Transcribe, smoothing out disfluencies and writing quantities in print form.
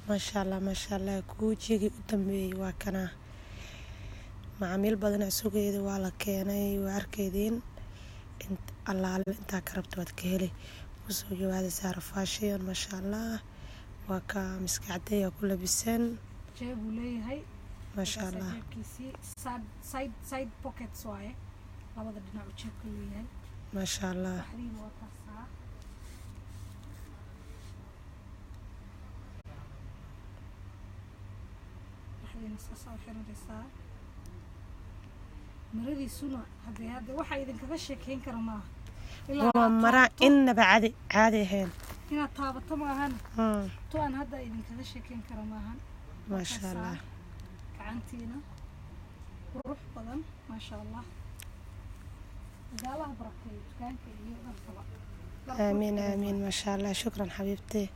ما شاء الله كوجيغي u dambeeyay waa kana macaamiil badan suuqeeda waa la keenay waa arkeedin allaale inta ka rabto wad ka helay soo jawaada saara fashion ma sha Allah waa ka miskacday ku labisan jeeb uu leeyahay ma sha Allah side pockets waaye labada dhinac uu jeebka leeyahay ma sha Allah مرادي سنة هذا واحد إذا كذا شكين كرماه إلا مرة إن بعد عادي هين هنا طابة طبعا تو أنا هذا إذا كذا شكين كرماه ما شاء الله كعنتينا وروح بدن ما شاء الله قالها بركة كان كذي آمين آمين ما شاء الله شكرا حبيبتي